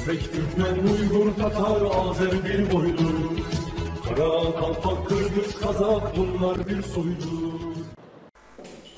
Özbek, Türkmen, Uygur, Tatar, Azer bir boydur. Kara, Kalpak, Kırgız, Kazak bunlar bir soydur.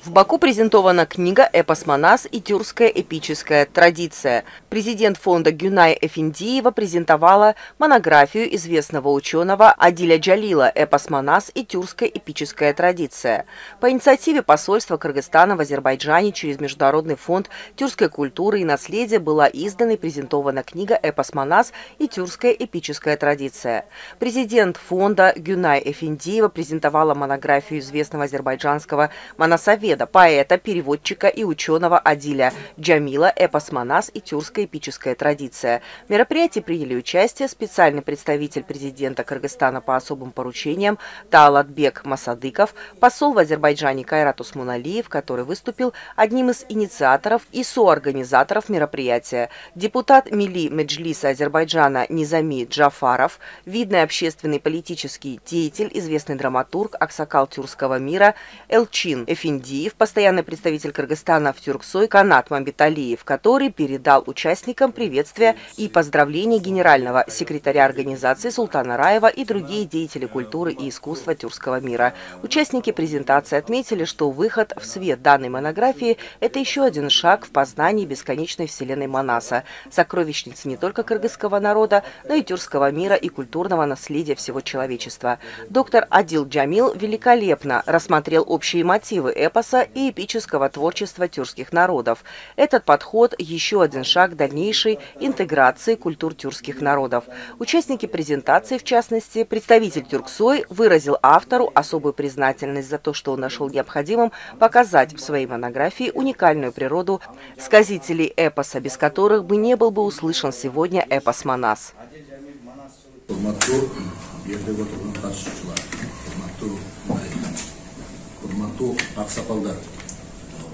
В Баку презентована книга «Эпос Манас и тюркская эпическая традиция». Президент фонда Гюнай Эфендиева презентовала монографию известного ученого Адиля Джалила «Эпос Манас и тюркская эпическая традиция». По инициативе посольства Кыргызстана в Азербайджане через Международный фонд тюркской культуры и наследия была издана и презентована книга «Эпос Манас и тюркская эпическая традиция». Президент фонда Гюнай Эфендиева презентовала монографию известного азербайджанского монасоведа, поэта, переводчика и ученого Адиля Джамила «Эпос Манас и тюркская эпическая традиция». В мероприятии приняли участие специальный представитель президента Кыргызстана по особым поручениям Таалатбек Масадыков, посол в Азербайджане Кайрат Усмуналиев, который выступил одним из инициаторов и соорганизаторов мероприятия, депутат Милли Меджлиса Азербайджана Низами Джафаров, видный общественный и политический деятель, известный драматург, аксакал тюркского мира Элчин Эфендиев, постоянный представитель Кыргызстана в Тюрксой Канат Мамбеталиев, который передал участникам приветствия и поздравления генерального секретаря организации Султана Раева и другие деятели культуры и искусства тюркского мира. Участники презентации отметили, что выход в свет данной монографии – это еще один шаг в познании бесконечной вселенной Манаса, сокровищницы не только кыргызского народа, но и тюркского мира и культурного наследия всего человечества. Доктор Адил Джамил великолепно рассмотрел общие мотивы эпоса и эпического творчества тюркских народов. Этот подход – еще один шаг дальнейшей интеграции культур тюркских народов. Участники презентации, в частности, представитель Тюрксой, выразил автору особую признательность за то, что он нашел необходимым показать в своей монографии уникальную природу сказителей эпоса, без которых бы не был бы услышан сегодня эпос Манас.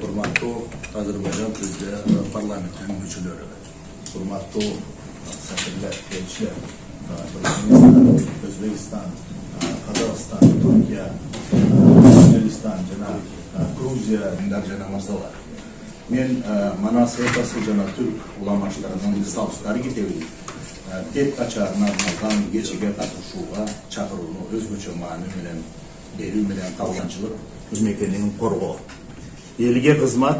Hurmatlı Azerbaycan parlamentinin müçülörü, hurmatlı sefirler, elçiler, Özbekistan, Kazakistan, Türkiye, Macaristan, Gruziya, Cana Masalar. Men Manas epası Cana Türk ulamaçlarının savsıları giteviyim. Tek kaçarlarından geçige katışuğa çağırılma, özgüçü mani bilen, beri bilen kavgançılık, hizmetlerinin koruğu. Elge kızmat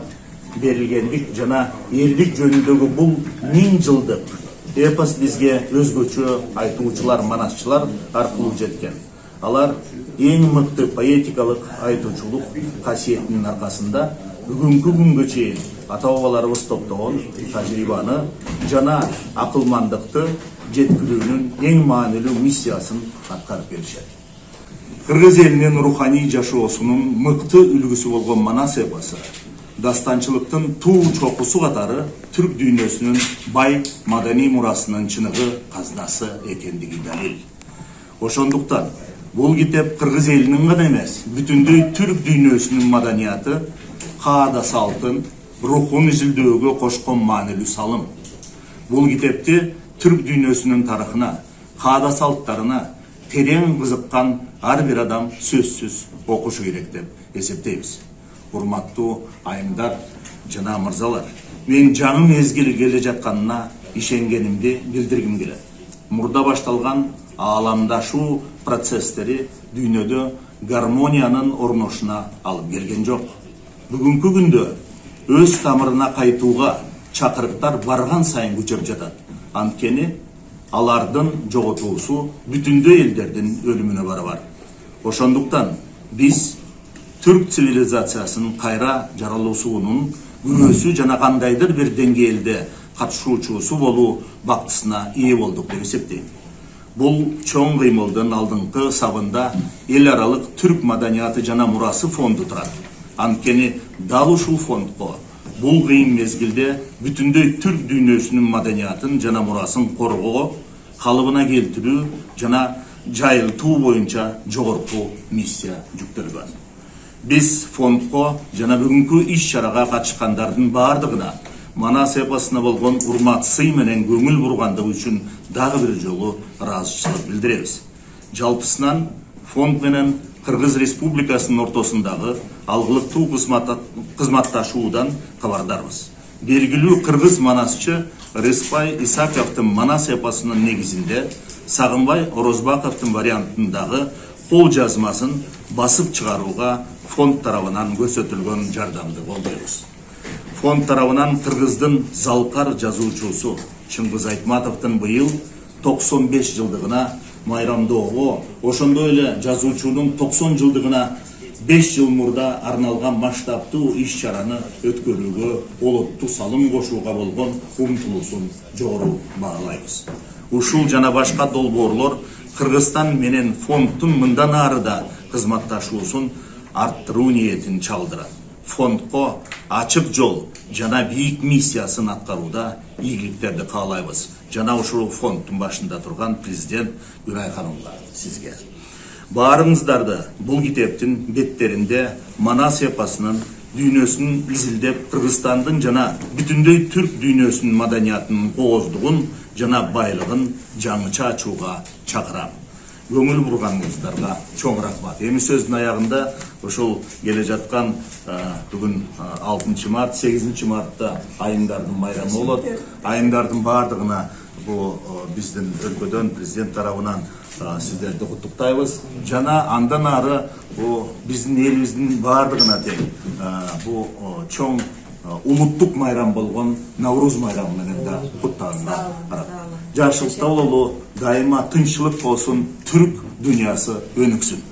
berilgenlik jana ellik jönündөгү бул 1000 жылдык эпос бизге өзгөчө айтуучулар, манасчылар аркылуу жеткен. Алар эң мыкты поэтикалык айтуучулук касиетинин аркасында бүгүнкү күнгө чейин ата-бабаларыбыз топтогон тажрыйбаны жана акылмандыкты жеткирүүнүн эң маанилүү миссиясын аткарып келишет. Кыргыз элинин руханий жашоосунун мыкты үлгүсү болгон Манас эпосу дастанчылыктын туу чокусу катары түрк дүйнөсүнүн бай маданий мурасынын чыныгы казнасы экендиги далил. Ошондуктан бул китеп кыргыз элинин гана эмес, бүтүндөй түрк дүйнөсүнүн маданияты, каада салтын, рухун изилдөөгө кошкон маанилүү салым. Бул китепти түрк дүйнөсүнүн тарыхына, каада салттарына терең кызыккан ар бир адам сөзсүз окушу керек деп эсептейбиз. Урматтуу айымдар, жана мырзалар, мен жаңы мезгил келе жатканына ишенгенимди билдиргим келет. Мурда башталган ааламдашуу процесстери дүйнөдө гармониянын орношуна алып келген жок. Бүгүнкү күндө өз тамырына кайтууга чакырыктар барган сайын күчөп жатат. Анткени алардын жоготуусу бүтүндөй элдердин өлүмүнө барабар. Ошондуктан биз түрк цивилизациясынын кайра жаралуусунун күнөөсү жана кандайдыр бир деңгээлде катышуучусу болуу бактысына ээ болдук деп эсептейм. Бул чоң кыймылдын алдыңкы сабында эл аралык түрк маданияты жана мурасы фонду турат. Анткени дал ушул фондко бул кыйын мезгилде бүтүндөй түрк дүйнөсүнүн маданиятын жана мурасын коргоо, калыбына келтирүү жана жайылтуу боюнча жогорку миссия жүктөлгөн. Биз фондко жана бүгүнкү иш-чарага катышкандардын баардыгына Манас эпосуна болгон урмат сый менен көңүл бургандыгы үчүн дагы бир жолу ыраазычылык билдиребиз. Жалпысынан фонд менен Кыргыз Республикасынын ортосундагы алгылыктуу кызматташуудан кабардарбыз. Белгилүү кыргыз манасчы Рыспай Исаковтың Манас эпосының негізінде Сағынбай Орозбаковтың вариантындағы қол жазмасын басып шығаруға фонд тарабынан көрсөтүлгөн жардамды колдойбуз. Фонд тарабынан Кыргыздын залкар жазуучусу Чыңгыз Айтматовдун быйыл 95 жылдыгына майрамдоого, ошондой эле жазуучунун 90 жылдыгына 5 жыл мурда арналган масштабтуу иш-чараны өткөрүүгө олоттук салым кошууга болгон умтулуусун жогору баалайбыз. Ушул жана башка долбоорлор Кыргызстан менен фонддун мындан ары да кызматташуусун арттыруу ниетин чалдырат. Фондко ачык жол жана бийик миссиясын аткарууда ийгиликтерди каалайбыз. Жана ушул фонддун башында турган президент Гүнай ханымга сизге. Баарыңыздарды бул китептин беттеринде Манас эпосунун дүйнөсүн изилдеп Кыргызстандын жана бүтүндөй түрк дүйнөсүнүн маданиятынын кооздугун жана байлыгын жаңыча ачууга чакырам. Көңүл бурганыңыздарга чоң рахмат. Эми сөздүн аягында ошол келе жаткан бүгүн 6 март, 8 мартта айымдардын майрамы болот. Айымдардын баардыгына бул биздин өлкөдөн президент тарабынан сиздерди куттуктайбыз. Жана андан ары бул биздин элибиздин баардыгына тең бул чоң улуттук майрам болгон Навруз майрамы менен да куттаганга карап. Жашылыкта бололу, дайыма тынччылык болсун, түрк дүйнөсү өнүксүн.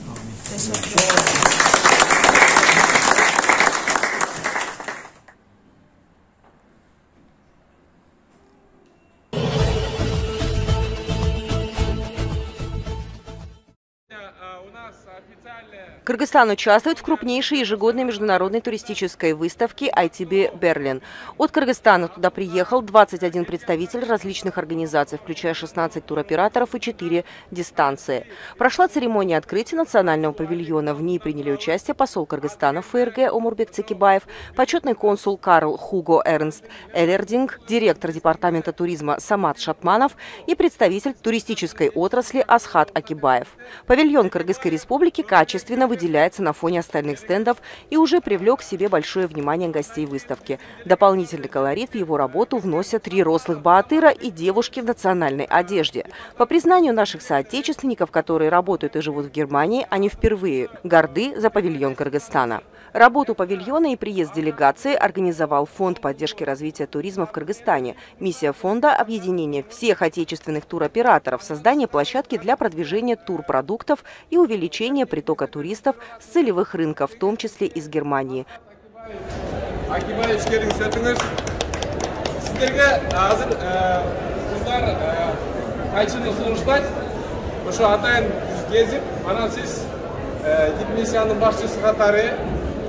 Кыргызстан участвует в крупнейшей ежегодной международной туристической выставке ITB Berlin. От Кыргызстана туда приехал 21 представитель различных организаций, включая 16 туроператоров и 4 дистанции. Прошла церемония открытия национального павильона. В ней приняли участие посол Кыргызстана в ФРГ Омурбек Цекибаев, почетный консул Карл Хуго Эрнст Эллердинг, директор департамента туризма Самат Шатманов и представитель туристической отрасли Асхат Акибаев. Павильон Кыргызской республики качественно выделяется на фоне остальных стендов и уже привлек к себе большое внимание гостей выставки. Дополнительный колорит в его работу вносят 3 рослых баатыра и девушки в национальной одежде. По признанию наших соотечественников, которые работают и живут в Германии, они впервые горды за павильон Кыргызстана. Работу павильона и приезд делегации организовал Фонд поддержки развития туризма в Кыргызстане. Миссия фонда – объединение всех отечественных туроператоров, создание площадки для продвижения турпродуктов и увеличение притока туристов с целевых рынков, в том числе из Германии.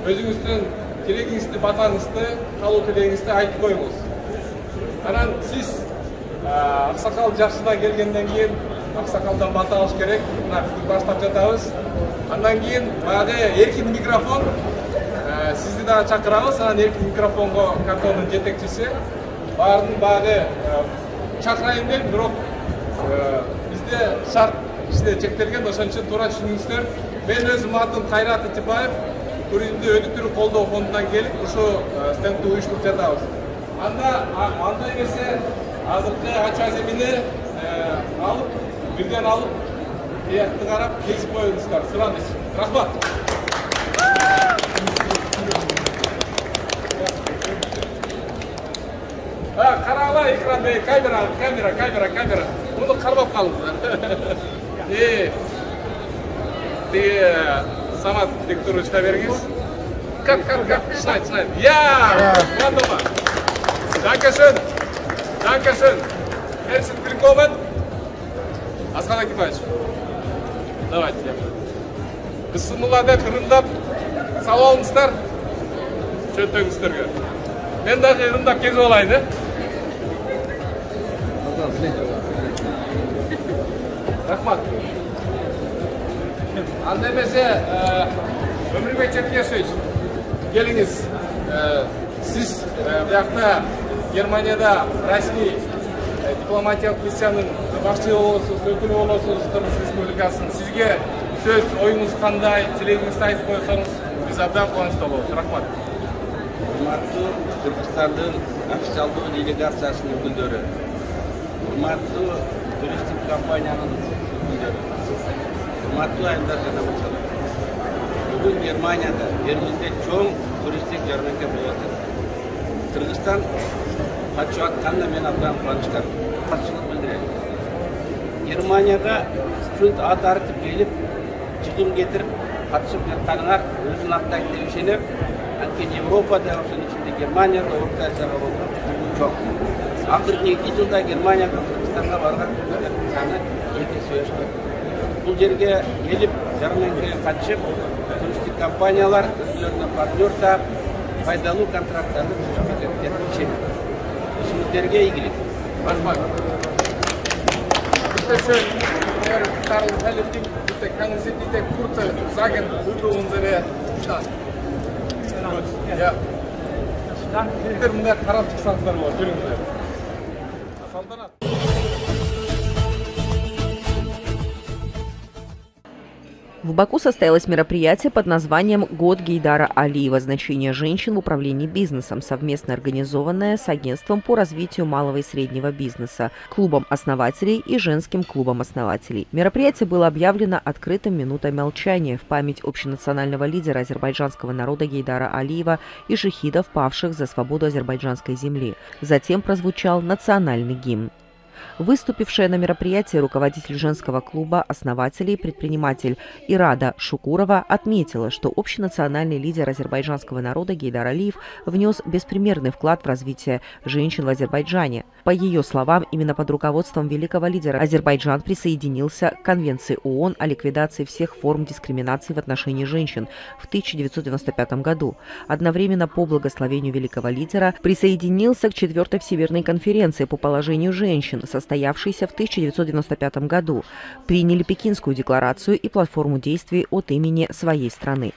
Өзіңіздің керегіңізді, батаңызды, қалу тілегіңізді айтып қойыңыз. Анан сіз ақсақал жақшыдан келгенден кейін ақсақалдан бата алыш керек. Мына біздің баштап жатабыз. Андан кейін бағы еркин микрофон. Сізді да шақырамыз. Анан еркин микрофонға картонның жетекчisi. Бардың бағы шақырайын деп, бирок бізде шарт іште чектелген, ошон үчүн туура түшүнүңүздөр. Мен өзүм атым Кайрат Итибаев. Туризмди өнүктүрүү колдоо фондунан келип, ушу стендти уюштуруп жатабыз. Анда эмесе азыркы ачуу аземини алып, бирден алып, биякты карап, кезип коюңуздар. Сураныч. Рахмат. Карагыла экранды, камера. Муну кармап калыңыздар. Самат Викторовичка беріңіз. Как? Шнайд. Я! Готово. Dankeschön. Herzlich willkommen. Асхат Акибаевич. Давайте. Бисмиллада кырындап салып алыңыздар. Чөтөңүздөргө. Мен дагы ырындап кезип алайын, Рахмат. Анда эмесе Өмүрбек Черкесович, келиңиз. Сиз биякта Германияда расмий дипломатиялык миссиянын башчысы болосуз, өкүлү болосуз Кыргыз Республикасынын. Сизге сөз, оюңуз кандай, тилегиңизди айтып койсоңуз, биз абдан кубанычта болобуз. Рахмат. Кыргызстандын официалдуу делегациясынын өкүлдөрү, урматтуу туристик компаниянын өкүлдөрү, урматтуу айымдар жана мырзалар. Бүгүн Германияда, Берлинде чоң туристик жарманка болуп атат. Кыргызстан катышып атканына мен абдан кубанычтамын. Башчылык билдирем. Германияга ушунча ат арытып келип, чыгым кетирип, катышып жатканыңар өзүн актайт деп ишенем. Анткени Европада, ошонун ичинде Германияда, Орто Азияда болгон чоң. Акыркы 2 жылда Германияга, Кыргызстанга барган туристтердин саны 2 эсе өскөн. Бул жерге келип, жарманкага катышып, туристик компаниялар өзлөрүнө партнер таап, пайдалуу контракттарды түзүп кетет деп ишенем. Ишиңиздерге ийгилик. Рахмат. Bitteschön, Herr Karl Helleting, bitte können Sie bitte kurz sagen über unsere Stadt? Gut, ja. Bitte bunlar karab çıksanızlar var, görünüzler. Saltanat. В Баку состоялось мероприятие под названием «Год Гейдара Алиева. Значение женщин в управлении бизнесом», совместно организованное с Агентством по развитию малого и среднего бизнеса, Клубом основателей и Женским клубом основателей. Мероприятие было объявлено открытым минутой молчания в память общенационального лидера азербайджанского народа Гейдара Алиева и шахидов, павших за свободу азербайджанской земли. Затем прозвучал национальный гимн. Выступившая на мероприятии руководитель женского клуба основателей, предприниматель Ирада Шукурова отметила, что общенациональный лидер азербайджанского народа Гейдар Алиев внес беспримерный вклад в развитие женщин в Азербайджане. По ее словам, именно под руководством великого лидера Азербайджан присоединился к Конвенции ООН о ликвидации всех форм дискриминации в отношении женщин в 1995 году. Одновременно по благословению великого лидера присоединился к 4-й Всемирной конференции по положению женщин, состоявшейся в 1995 году, приняли Пекинскую декларацию и платформу действий от имени своей страны.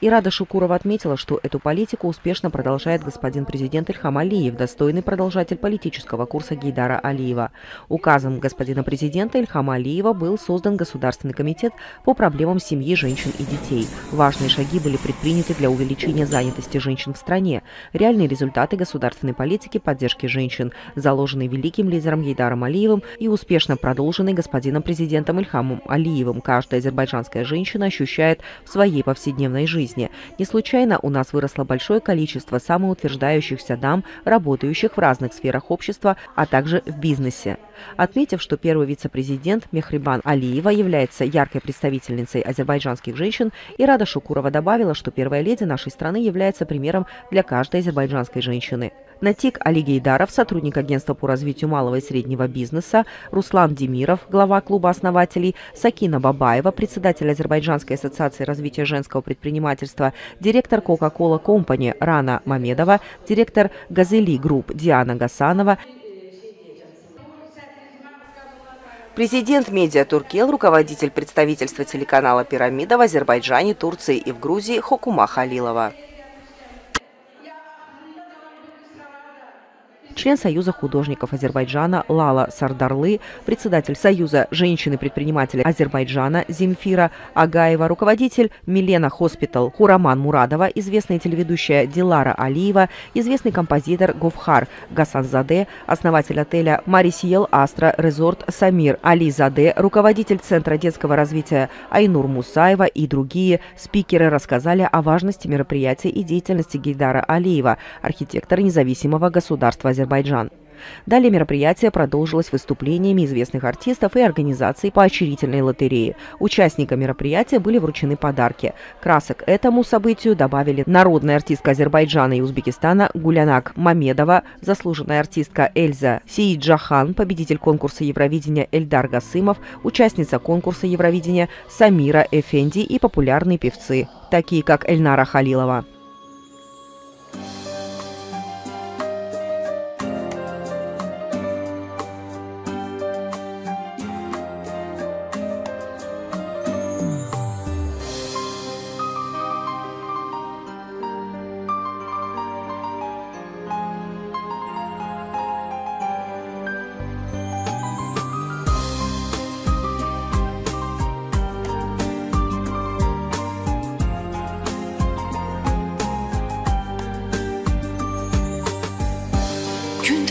Ирада Шукурова отметила, что эту политику успешно продолжает господин президент Ильхам Алиев, достойный продолжатель политического курса Гейдара Алиева. Указом господина президента Ильхама Алиева был создан Государственный комитет по проблемам семьи, женщин и детей. Важные шаги были предприняты для увеличения занятости женщин в стране. Реальные результаты государственной политики поддержки женщин, заложенные великим лидером Гейдаром Алиевым и успешно продолженные господином президентом Ильхамом Алиевым, каждая азербайджанская женщина ощущает в своей повседневной жизни. Не случайно у нас выросло большое количество самоутверждающихся дам, работающих в разных сферах общества, а также в бизнесе. Отметив, что первый вице-президент Мехрибан Алиева является яркой представительницей азербайджанских женщин, Ирада Шукурова добавила, что первая леди нашей страны является примером для каждой азербайджанской женщины. Натик Али Гейдаров, сотрудник Агентства по развитию малого и среднего бизнеса, Руслан Демиров, глава клуба основателей, Сакина Бабаева, председатель Азербайджанской ассоциации развития женского предпринимательства, директор Coca-Cola Company Рана Мамедова, директор Газели Групп Диана Гасанова, президент Медиа Туркел, руководитель представительства телеканала «Пирамида» в Азербайджане, Турции и в Грузии Хокума Халилова. Член Союза художников Азербайджана Лала Сардарлы, председатель Союза женщин-предпринимателей Азербайджана Земфира Агаева, руководитель Милена Хоспитал Хураман Мурадова, известная телеведущая Дилара Алиева, известный композитор Говхар Гасанзаде, основатель отеля Марисиел Астра Резорт Самир Ализаде, руководитель Центра детского развития Айнур Мусаева и другие спикеры рассказали о важности мероприятия и деятельности Гейдара Алиева, архитектора независимого государства Азербайджан. Далее мероприятие продолжилось выступлениями известных артистов и организаций поощрительной лотереи. Участникам мероприятия были вручены подарки. Красок этому событию добавили народная артистка Азербайджана и Узбекистана Гулянак Мамедова, заслуженная артистка Эльза Сииджахан, победитель конкурса Евровидения Эльдар Гасымов, участница конкурса Евровидения Самира Эфенди и популярные певцы, такие как Эльнара Халилова.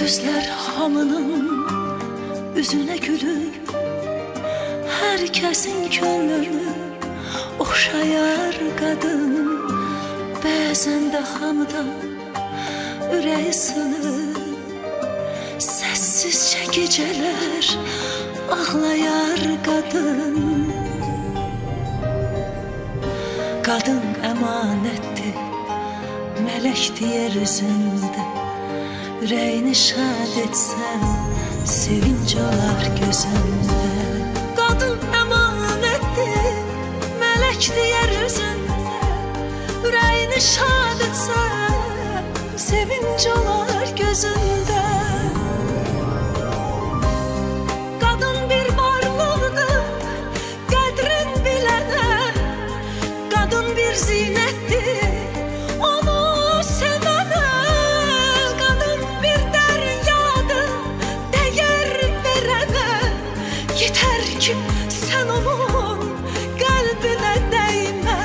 Gözler hamının üzüne gülüp herkesin könlünü okşayar kadın. Bazen de hamıda yüreği sınır, sessizce geceler ağlayar kadın. Kadın emanettir, melektir yeryüzünde. Yüreğini şad etsen sevinç olar gözünde. Kadın emanettir, melektir yeryüzünde. Yüreğini şad etsen sevinç olar gözünde. Kadın bir varlıqdır, qədrin bilənə. Kadın bir zinettir, onu sevənə. Kadın bir deryadır, değer verənə. Yeter ki sen onun kalbine değme.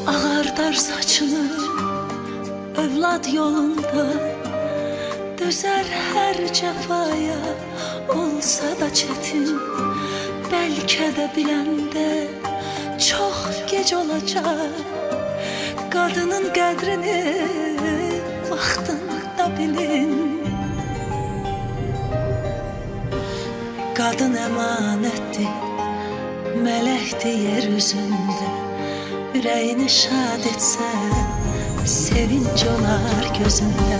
Ağardar saçını övlad yolunda, dözer her cefaya olsa da çetin. Belki de bilende çok geç olacak. Kadının qədrini vaxtında bilin. Kadın emanettir, melektir yeryüzünde. Yüreğini şad etsen sevinç olar gözünde.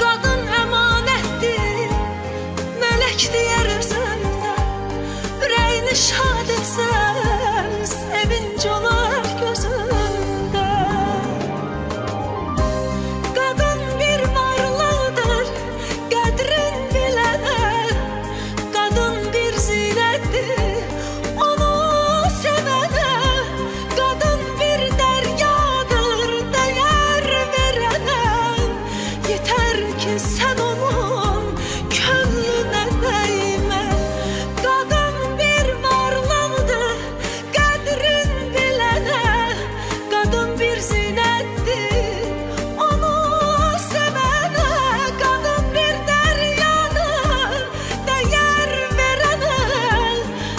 Kadın emanettir, melektir yeryüzünde. Yüreğini şad etsen sevinç olar gözünde. Kadın bir varlıqdır, qədrin bilənə. Kadın bir zinettir, onu sevənə. Kadın bir deryadır, değer verənə. Yeter ki sen onun könlüne değme. Kadın bir varlıqdır, qədrin bilənə. Kadın bir zinettir, onu sevənə. Kadın bir deryadır, değer verənə.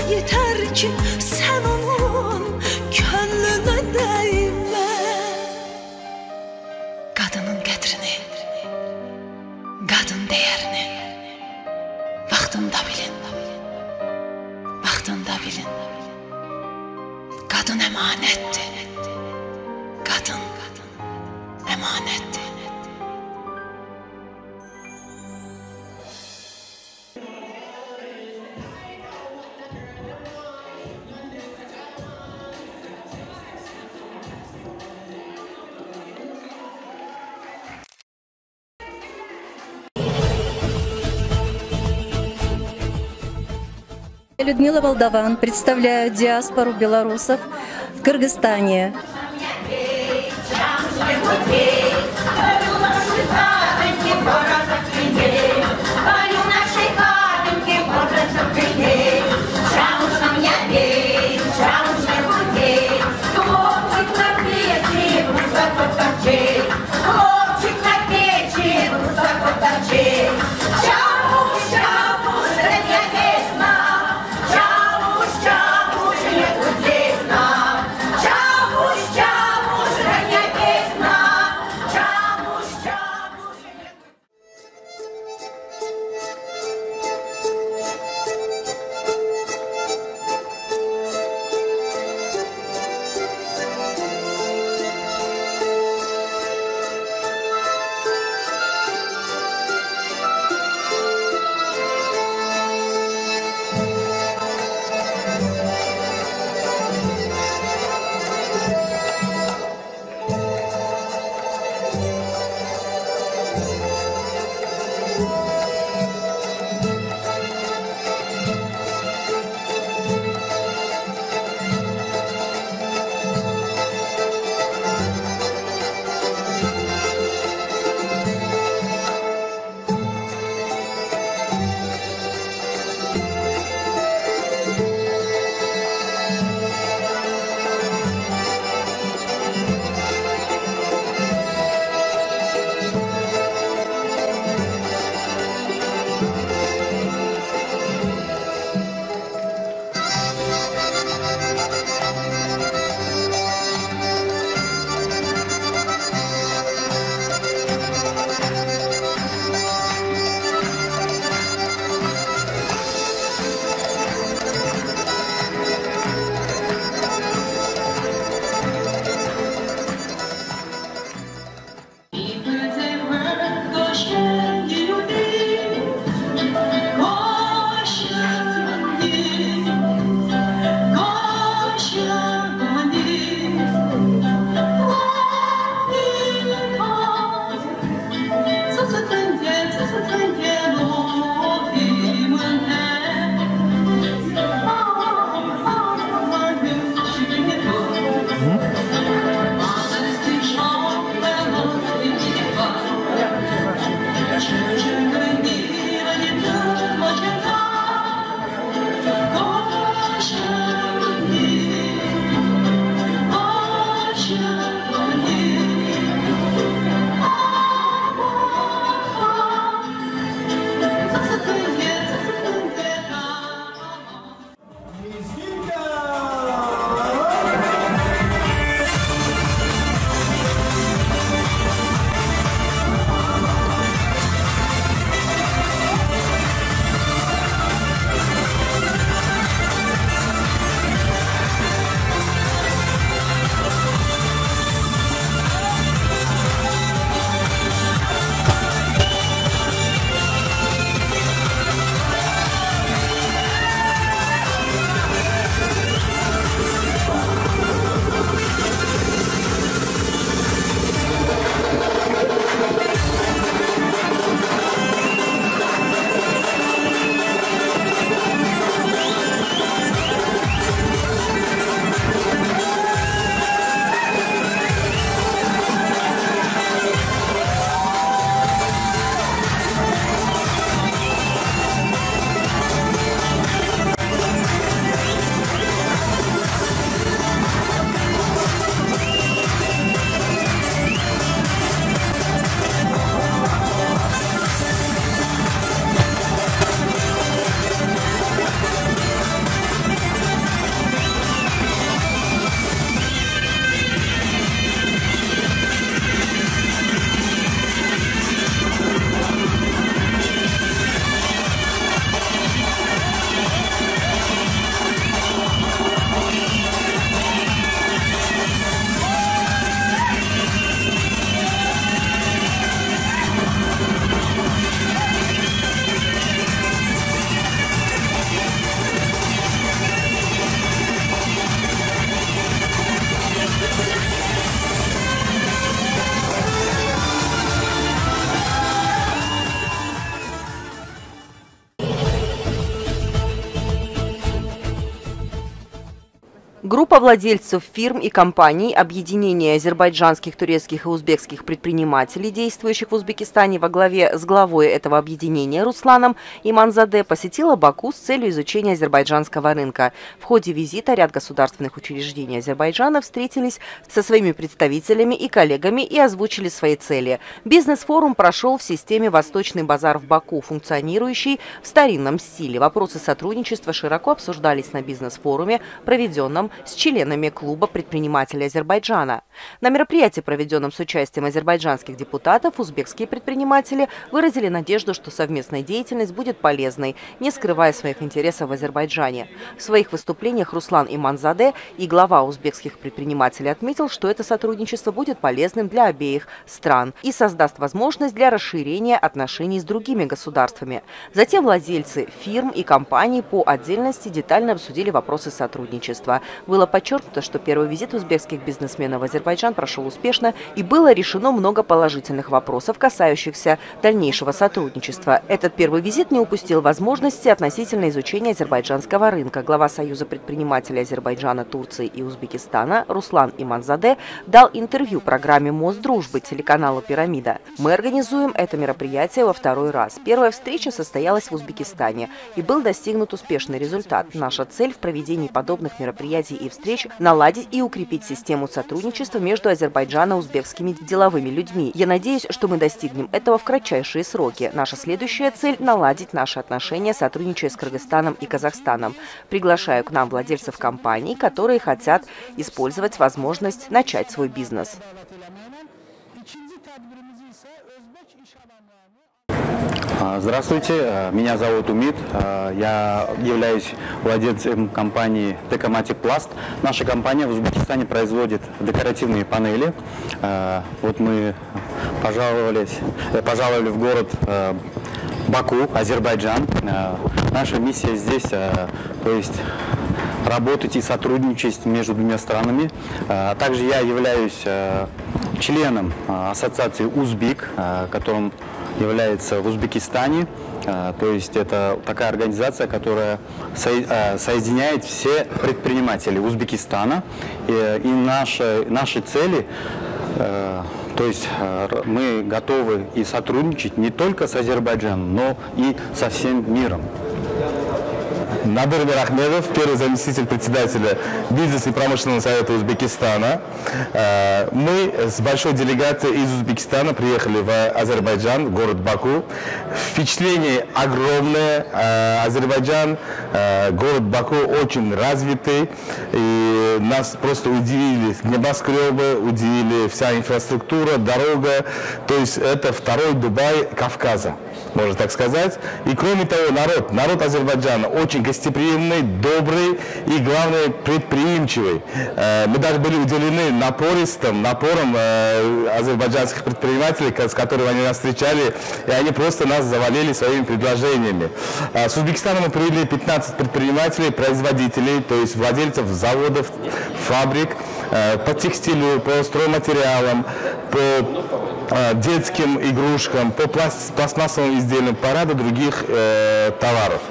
Yeter ki sen onun könlüne değme. Kadının qədrini, kadın değerini vaxtında bilin, vaxtında bilin. Kadın emanettir, kadın emanettir. Людмила Волдован, представляю диаспору белорусов в Кыргызстане. Группа владельцев фирм и компаний объединения азербайджанских, турецких и узбекских предпринимателей, действующих в Узбекистане, во главе с главой этого объединения Русланом Иманзаде посетила Баку с целью изучения азербайджанского рынка. В ходе визита ряд государственных учреждений Азербайджана встретились со своими представителями и коллегами и озвучили свои цели. Бизнес-форум прошел в системе «Восточный базар» в Баку, функционирующий в старинном стиле. Вопросы сотрудничества широко обсуждались на бизнес-форуме, проведенном с членами клуба предпринимателей Азербайджана. На мероприятии, проведенном с участием азербайджанских депутатов, узбекские предприниматели выразили надежду, что совместная деятельность будет полезной, не скрывая своих интересов в Азербайджане. В своих выступлениях Руслан Иманзаде и глава узбекских предпринимателей отметил, что это сотрудничество будет полезным для обеих стран и создаст возможность для расширения отношений с другими государствами. Затем владельцы фирм и компаний по отдельности детально обсудили вопросы сотрудничества. Было подчеркнуто, что первый визит узбекских бизнесменов в Азербайджан прошел успешно и было решено много положительных вопросов, касающихся дальнейшего сотрудничества. Этот первый визит не упустил возможности относительно изучения азербайджанского рынка. Глава Союза предпринимателей Азербайджана, Турции и Узбекистана Руслан Иманзаде дал интервью программе «Мост дружбы» телеканалу «Пирамида». Мы организуем это мероприятие во второй раз. Первая встреча состоялась в Узбекистане и был достигнут успешный результат. Наша цель в проведении подобных мероприятий и встреч – наладить и укрепить систему сотрудничества между Азербайджаном и узбекскими деловыми людьми. Я надеюсь, что мы достигнем этого в кратчайшие сроки. Наша следующая цель – наладить наши отношения, сотрудничая с Кыргызстаном и Казахстаном. Приглашаю к нам владельцев компаний, которые хотят использовать возможность начать свой бизнес. Здравствуйте, меня зовут Умид, я являюсь владельцем компании Текоматик Пласт. Наша компания в Узбекистане производит декоративные панели. Вот мы пожаловали в город Баку, Азербайджан. Наша миссия здесь, то есть работать и сотрудничать между двумя странами. Также я являюсь членом ассоциации «Узбек», которым является в Узбекистане. То есть это такая организация, которая соединяет все предприниматели Узбекистана. И наши цели, то есть мы готовы и сотрудничать не только с Азербайджаном, но и со всем миром. Надыр Мирахмедов, первый заместитель председателя бизнес- и промышленного совета Узбекистана. Мы с большой делегацией из Узбекистана приехали в Азербайджан, в город Баку. Впечатление огромное. Азербайджан, город Баку очень развитый. И нас просто удивили небоскребы, удивили вся инфраструктура, дорога. То есть это второй Дубай Кавказа, можно так сказать. И кроме того, народ Азербайджана очень гостеприимный, добрый и, главное, предприимчивый. Мы даже были удивлены напором азербайджанских предпринимателей, с которыми они нас встречали, и они просто нас завалили своими предложениями. С Узбекистана мы привели 15 предпринимателей, производителей, то есть владельцев заводов, фабрик, по текстилю, по стройматериалам, по детским игрушкам, по пластмассовым изделиям, по ряду других товаров.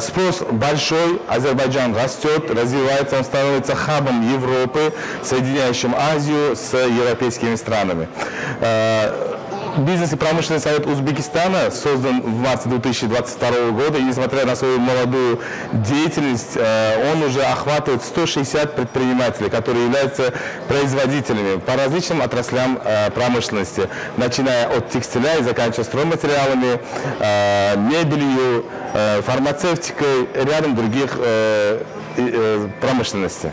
Спрос большой, Азербайджан растет, развивается, он становится хабом Европы, соединяющим Азию с европейскими странами. Бизнес- и промышленный совет Узбекистана создан в марте 2022 года, и несмотря на свою молодую деятельность, он уже охватывает 160 предпринимателей, которые являются производителями по различным отраслям промышленности, начиная от текстиля и заканчивая стройматериалами, мебелью, фармацевтикой, рядом других промышленностей.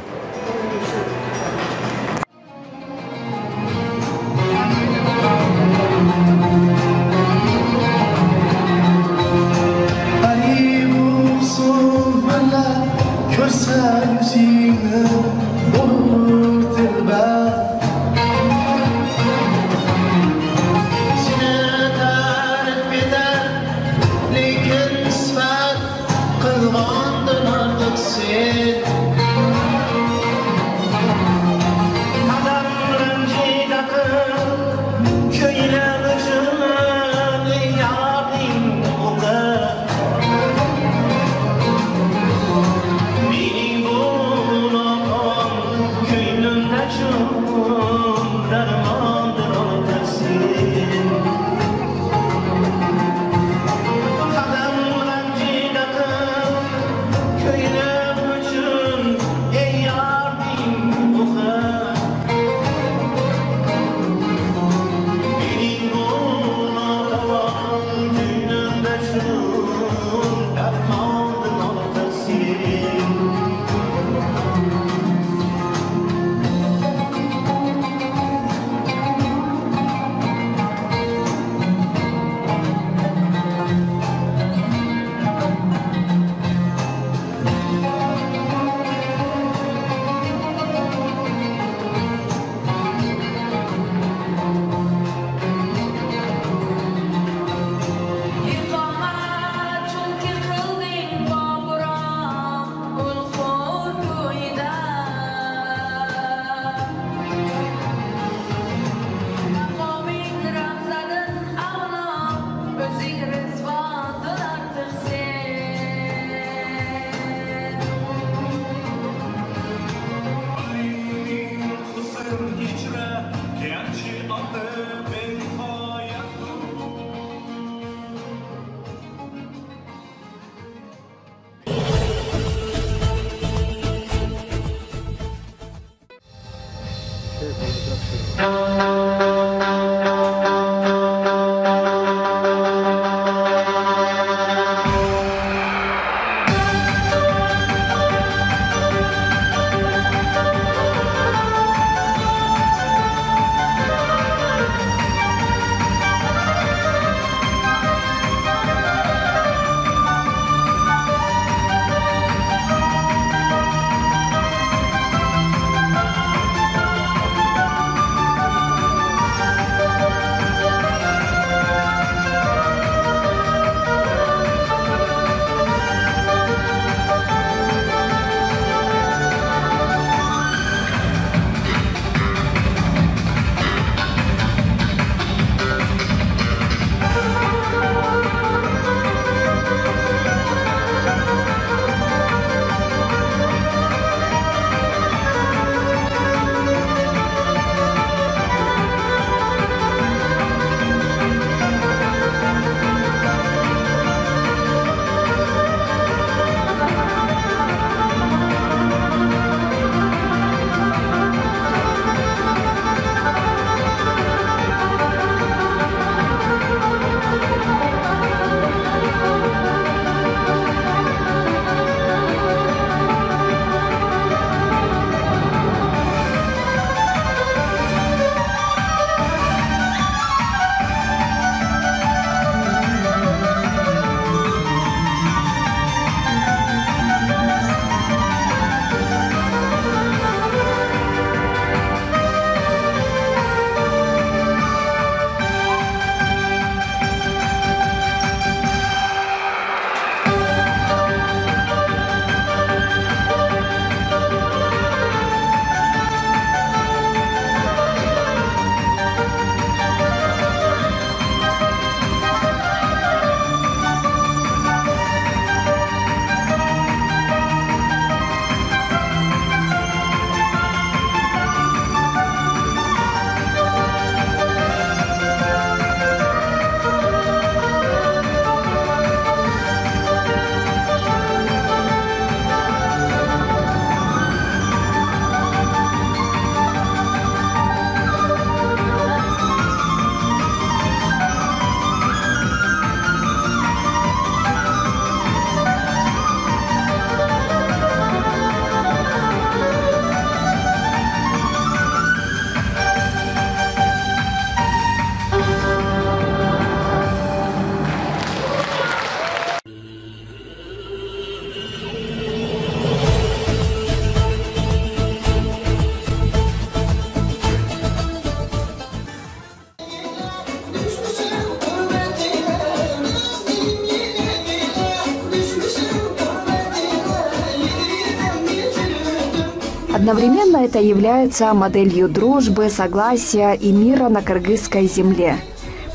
Одновременно это является моделью дружбы, согласия и мира на кыргызской земле,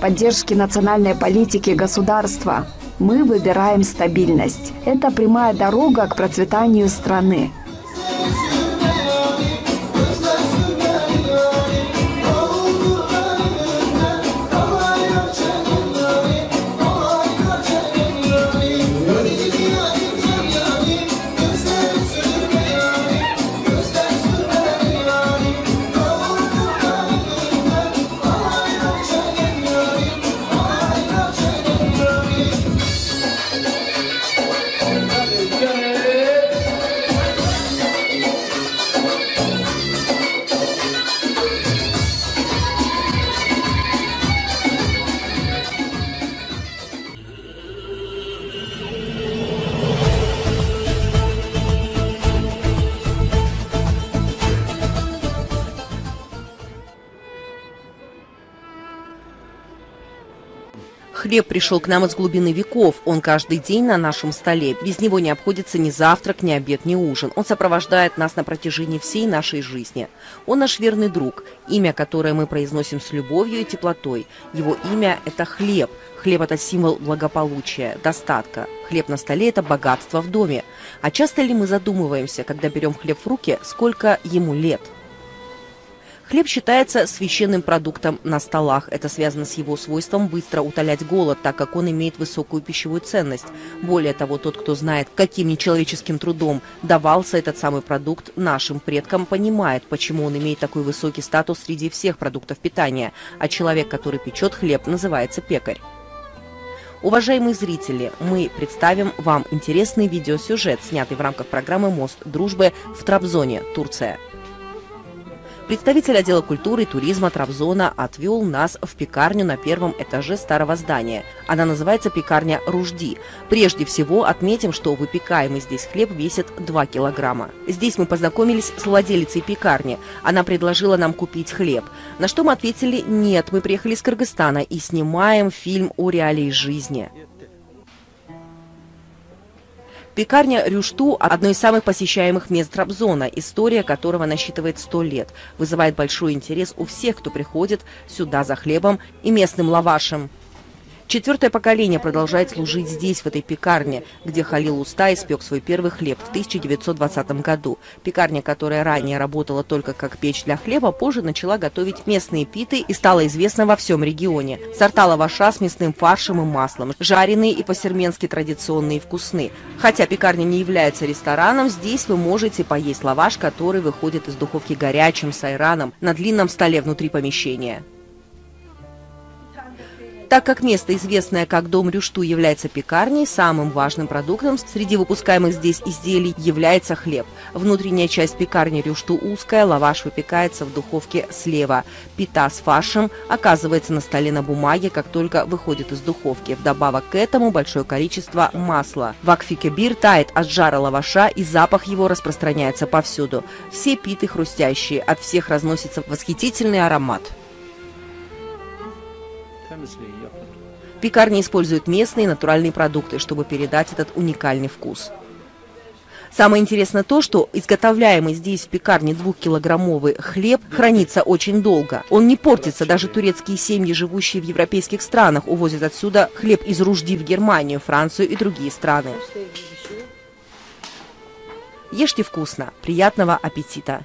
поддержки национальной политики государства. Мы выбираем стабильность. Это прямая дорога к процветанию страны. Хлеб пришел к нам из глубины веков. Он каждый день на нашем столе. Без него не обходится ни завтрак, ни обед, ни ужин. Он сопровождает нас на протяжении всей нашей жизни. Он наш верный друг, имя, которое мы произносим с любовью и теплотой. Его имя – это хлеб. Хлеб – это символ благополучия, достатка. Хлеб на столе – это богатство в доме. А часто ли мы задумываемся, когда берем хлеб в руки, сколько ему лет? Хлеб считается священным продуктом на столах. Это связано с его свойством быстро утолять голод, так как он имеет высокую пищевую ценность. Более того, тот, кто знает, каким нечеловеческим трудом давался этот самый продукт нашим предкам, понимает, почему он имеет такой высокий статус среди всех продуктов питания. А человек, который печет хлеб, называется пекарь. Уважаемые зрители, мы представим вам интересный видеосюжет, снятый в рамках программы «Мост дружбы» в Трабзоне, Турция. Представитель отдела культуры и туризма Трабзона отвел нас в пекарню на первом этаже старого здания. Она называется пекарня Ружди. Прежде всего отметим, что выпекаемый здесь хлеб весит 2 килограмма. Здесь мы познакомились с владелицей пекарни. Она предложила нам купить хлеб. На что мы ответили: нет, мы приехали из Кыргызстана и снимаем фильм о реалии жизни. Пекарня Рюшту – одно из самых посещаемых мест Трабзона, история которого насчитывает 100 лет. Вызывает большой интерес у всех, кто приходит сюда за хлебом и местным лавашем. 4-е поколение продолжает служить здесь, в этой пекарне, где Халил Уста испек свой первый хлеб в 1920 году. Пекарня, которая ранее работала только как печь для хлеба, позже начала готовить местные питы и стала известна во всем регионе. Сорта лаваша с мясным фаршем и маслом, жареные и по-серменски традиционные и вкусны. Хотя пекарня не является рестораном, здесь вы можете поесть лаваш, который выходит из духовки горячим, с айраном, на длинном столе внутри помещения. Так как место, известное как Дом Рюшту, является пекарней, самым важным продуктом среди выпускаемых здесь изделий является хлеб. Внутренняя часть пекарни Рюшту узкая, лаваш выпекается в духовке слева. Пита с фаршем оказывается на столе на бумаге, как только выходит из духовки. Вдобавок к этому большое количество масла. Вакфи кебир тает от жара лаваша, и запах его распространяется повсюду. Все питы хрустящие, от всех разносится восхитительный аромат. Пекарня использует местные натуральные продукты, чтобы передать этот уникальный вкус. Самое интересное то, что изготовляемый здесь в пекарне 2-килограммовый хлеб хранится очень долго. Он не портится, даже турецкие семьи, живущие в европейских странах, увозят отсюда хлеб из Ружди в Германию, Францию и другие страны. Ешьте вкусно, приятного аппетита!